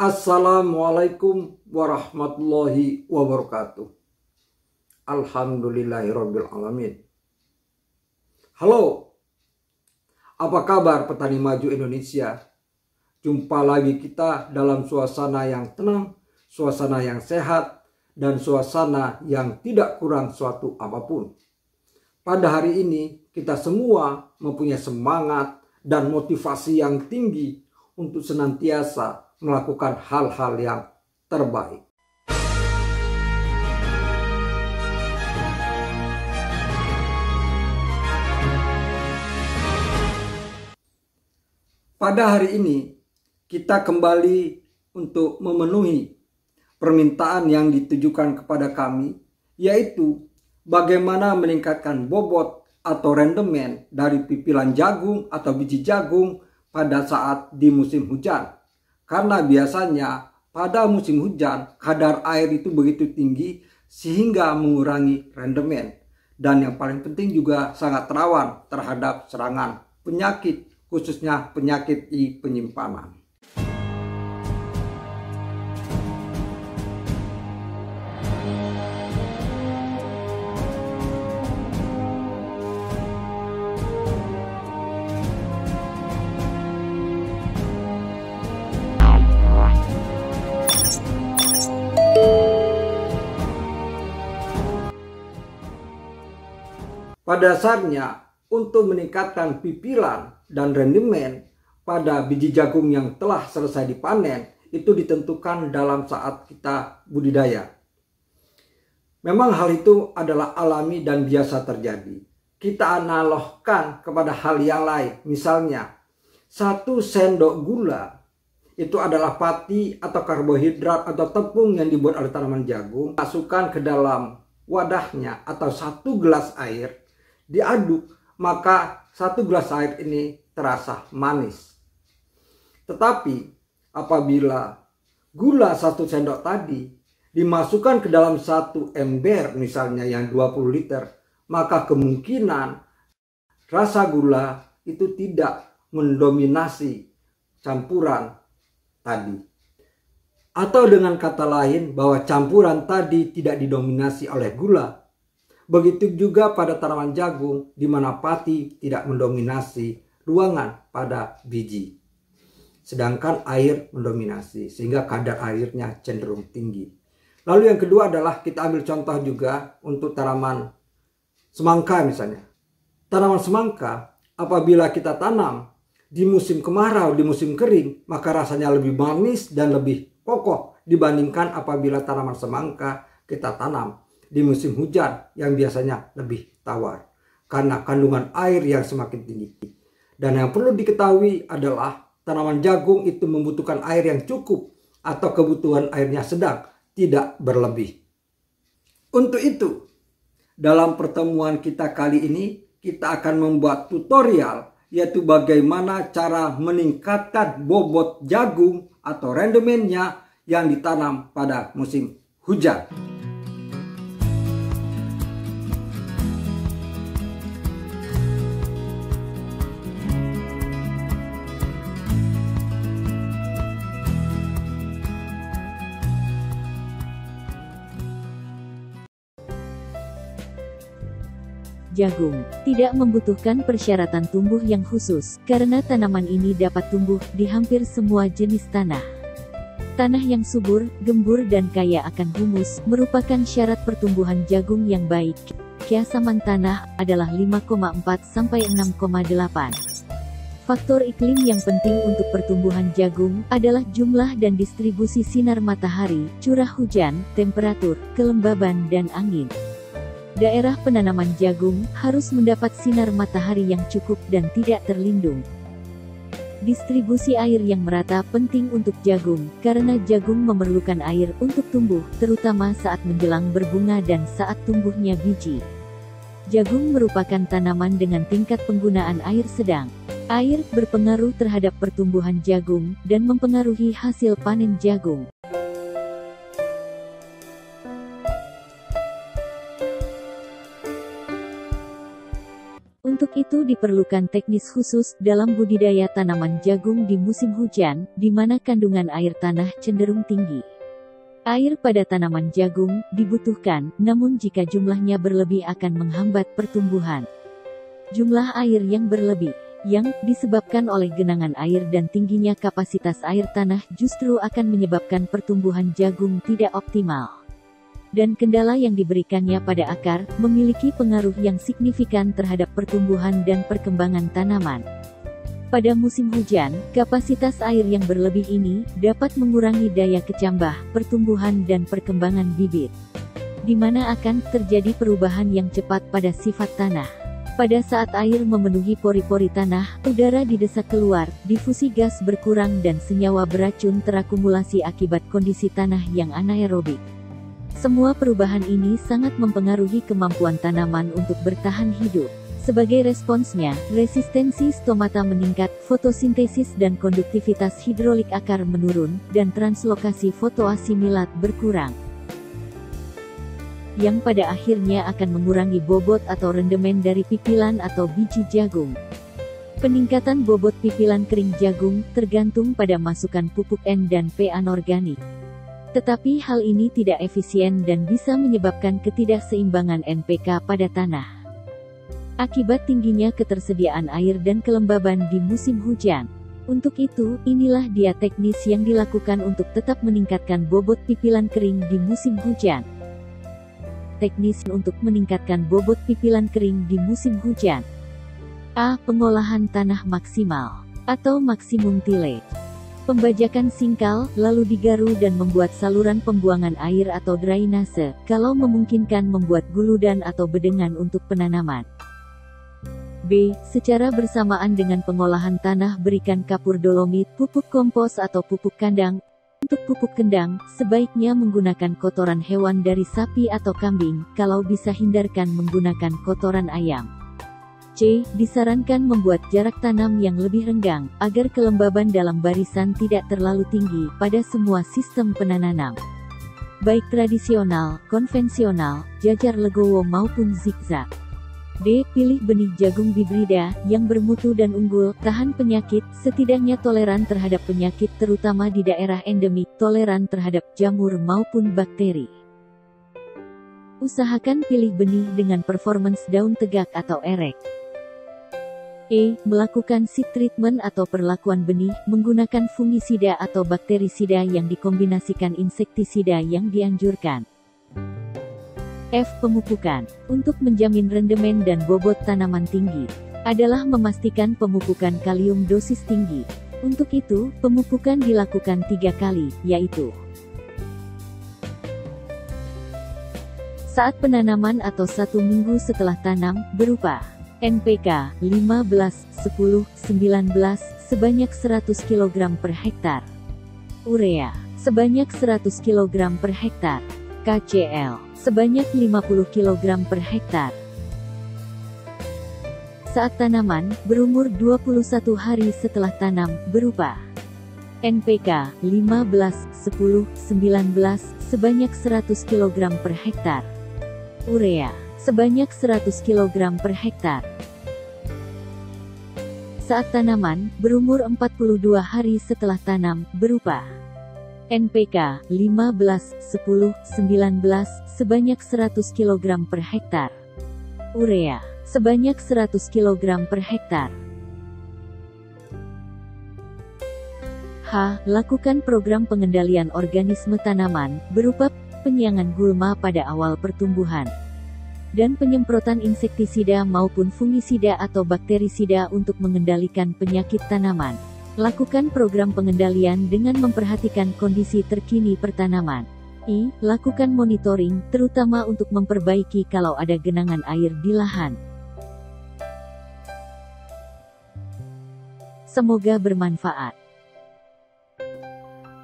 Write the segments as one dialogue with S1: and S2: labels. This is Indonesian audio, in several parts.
S1: Assalamualaikum warahmatullahi wabarakatuh. Alhamdulillahirabbil alamin. Halo, apa kabar petani maju Indonesia? Jumpa lagi kita dalam suasana yang tenang, suasana yang sehat, dan suasana yang tidak kurang suatu apapun. Pada hari ini kita semua mempunyai semangat dan motivasi yang tinggi untuk senantiasa melakukan hal-hal yang terbaik. Pada hari ini kita kembali untuk memenuhi permintaan yang ditujukan kepada kami, yaitu bagaimana meningkatkan bobot atau rendemen dari pipilan jagung atau biji jagung pada saat di musim hujan. Karena biasanya pada musim hujan kadar air itu begitu tinggi sehingga mengurangi rendemen. Dan yang paling penting juga sangat rawan terhadap serangan penyakit, khususnya penyakit di penyimpanan. Pada dasarnya, untuk meningkatkan pipilan dan rendemen pada biji jagung yang telah selesai dipanen, itu ditentukan dalam saat kita budidaya. Memang hal itu adalah alami dan biasa terjadi. Kita analogkan kepada hal yang lain. Misalnya, 1 sendok gula itu adalah pati atau karbohidrat atau tepung yang dibuat oleh tanaman jagung. Masukkan ke dalam wadahnya atau 1 gelas air, diaduk, maka 1 gelas air ini terasa manis. Tetapi apabila gula 1 sendok tadi dimasukkan ke dalam 1 ember misalnya yang 20 liter, maka kemungkinan rasa gula itu tidak mendominasi campuran tadi. Atau dengan kata lain bahwa campuran tadi tidak didominasi oleh gula. Begitu juga pada tanaman jagung di mana pati tidak mendominasi ruangan pada biji. Sedangkan air mendominasi sehingga kadar airnya cenderung tinggi. Lalu yang kedua adalah kita ambil contoh juga untuk tanaman semangka misalnya. Tanaman semangka apabila kita tanam di musim kemarau, di musim kering, maka rasanya lebih manis dan lebih kokoh dibandingkan apabila tanaman semangka kita tanam di musim hujan yang biasanya lebih tawar karena kandungan air yang semakin tinggi. Dan yang perlu diketahui adalah tanaman jagung itu membutuhkan air yang cukup atau kebutuhan airnya sedang, tidak berlebih. Untuk itu, dalam pertemuan kita kali ini kita akan membuat tutorial, yaitu bagaimana cara meningkatkan bobot jagung atau rendemennya yang ditanam pada musim hujan.
S2: Jagung tidak membutuhkan persyaratan tumbuh yang khusus, karena tanaman ini dapat tumbuh di hampir semua jenis tanah. Tanah yang subur, gembur dan kaya akan humus, merupakan syarat pertumbuhan jagung yang baik. Keasaman tanah adalah 5,4–6,8. Faktor iklim yang penting untuk pertumbuhan jagung adalah jumlah dan distribusi sinar matahari, curah hujan, temperatur, kelembaban dan angin. Daerah penanaman jagung harus mendapat sinar matahari yang cukup dan tidak terlindung. Distribusi air yang merata penting untuk jagung, karena jagung memerlukan air untuk tumbuh, terutama saat menjelang berbunga dan saat tumbuhnya biji. Jagung merupakan tanaman dengan tingkat penggunaan air sedang. Air berpengaruh terhadap pertumbuhan jagung dan mempengaruhi hasil panen jagung. Untuk itu diperlukan teknis khusus dalam budidaya tanaman jagung di musim hujan, di mana kandungan air tanah cenderung tinggi. Air pada tanaman jagung dibutuhkan, namun jika jumlahnya berlebih akan menghambat pertumbuhan. Jumlah air yang berlebih, yang disebabkan oleh genangan air dan tingginya kapasitas air tanah justru akan menyebabkan pertumbuhan jagung tidak optimal. Dan kendala yang diberikannya pada akar, memiliki pengaruh yang signifikan terhadap pertumbuhan dan perkembangan tanaman. Pada musim hujan, kapasitas air yang berlebih ini dapat mengurangi daya kecambah, pertumbuhan dan perkembangan bibit, di mana akan terjadi perubahan yang cepat pada sifat tanah. Pada saat air memenuhi pori-pori tanah, udara didesak keluar, difusi gas berkurang dan senyawa beracun terakumulasi akibat kondisi tanah yang anaerobik. Semua perubahan ini sangat mempengaruhi kemampuan tanaman untuk bertahan hidup. Sebagai responsnya, resistensi stomata meningkat, fotosintesis dan konduktivitas hidrolik akar menurun, dan translokasi fotoasimilat berkurang, yang pada akhirnya akan mengurangi bobot atau rendemen dari pipilan atau biji jagung. Peningkatan bobot pipilan kering jagung tergantung pada masukan pupuk N dan P anorganik. Tetapi hal ini tidak efisien dan bisa menyebabkan ketidakseimbangan NPK pada tanah. Akibat tingginya ketersediaan air dan kelembaban di musim hujan. Untuk itu, inilah dia teknis yang dilakukan untuk tetap meningkatkan bobot pipilan kering di musim hujan. Teknis untuk meningkatkan bobot pipilan kering di musim hujan. A. Pengolahan tanah maksimal atau maksimum tillage. Pembajakan singkal, lalu digaru dan membuat saluran pembuangan air atau drainase, kalau memungkinkan membuat guludan atau bedengan untuk penanaman. B. Secara bersamaan dengan pengolahan tanah berikan kapur dolomit, pupuk kompos atau pupuk kandang. Untuk pupuk kandang, sebaiknya menggunakan kotoran hewan dari sapi atau kambing, kalau bisa hindarkan menggunakan kotoran ayam. C. Disarankan membuat jarak tanam yang lebih renggang, agar kelembaban dalam barisan tidak terlalu tinggi pada semua sistem penanam, baik tradisional, konvensional, jajar legowo maupun zigzag. D. Pilih benih jagung hibrida, yang bermutu dan unggul, tahan penyakit, setidaknya toleran terhadap penyakit terutama di daerah endemik, toleran terhadap jamur maupun bakteri. Usahakan pilih benih dengan performance daun tegak atau erek. E. Melakukan seed treatment atau perlakuan benih, menggunakan fungisida atau bakterisida yang dikombinasikan insektisida yang dianjurkan. F. Pemupukan. Untuk menjamin rendemen dan bobot tanaman tinggi, adalah memastikan pemupukan kalium dosis tinggi. Untuk itu, pemupukan dilakukan 3 kali, yaitu saat penanaman atau 1 minggu setelah tanam, berupa NPK 15, 10, 19 sebanyak 100 kg per hektar, urea sebanyak 100 kg per hektar, KCl sebanyak 50 kg per hektar. Saat tanaman berumur 21 hari setelah tanam, berupa NPK 15, 10, 19 sebanyak 100 kg per hektar, urea sebanyak 100 kg per hektar. Saat tanaman berumur 42 hari setelah tanam, berupa NPK 15, 10, 19 sebanyak 100 kg per hektar, urea sebanyak 100 kg per hektar. H. Lakukan program pengendalian organisme tanaman, berupa penyiangan gulma pada awal pertumbuhan, dan penyemprotan insektisida maupun fungisida atau bakterisida untuk mengendalikan penyakit tanaman. Lakukan program pengendalian dengan memperhatikan kondisi terkini pertanaman. I. Lakukan monitoring, terutama untuk memperbaiki kalau ada genangan air di lahan. Semoga bermanfaat.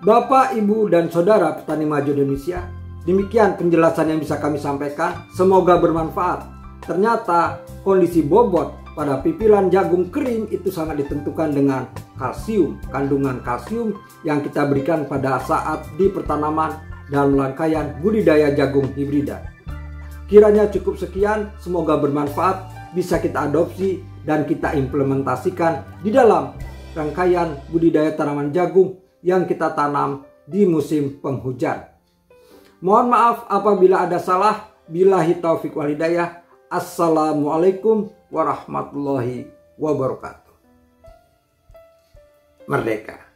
S1: Bapak, Ibu, dan Saudara petani maju Indonesia, demikian penjelasan yang bisa kami sampaikan. Semoga bermanfaat. Ternyata kondisi bobot pada pipilan jagung kering itu sangat ditentukan dengan kalsium, kandungan kalsium yang kita berikan pada saat di pertanaman dan rangkaian budidaya jagung hibrida. Kiranya cukup sekian, semoga bermanfaat. bisa kita adopsi dan kita implementasikan di dalam rangkaian budidaya tanaman jagung yang kita tanam di musim penghujan. Mohon maaf apabila ada salah. Billahi taufiq wal hidayah. Assalamualaikum warahmatullahi wabarakatuh. Merdeka.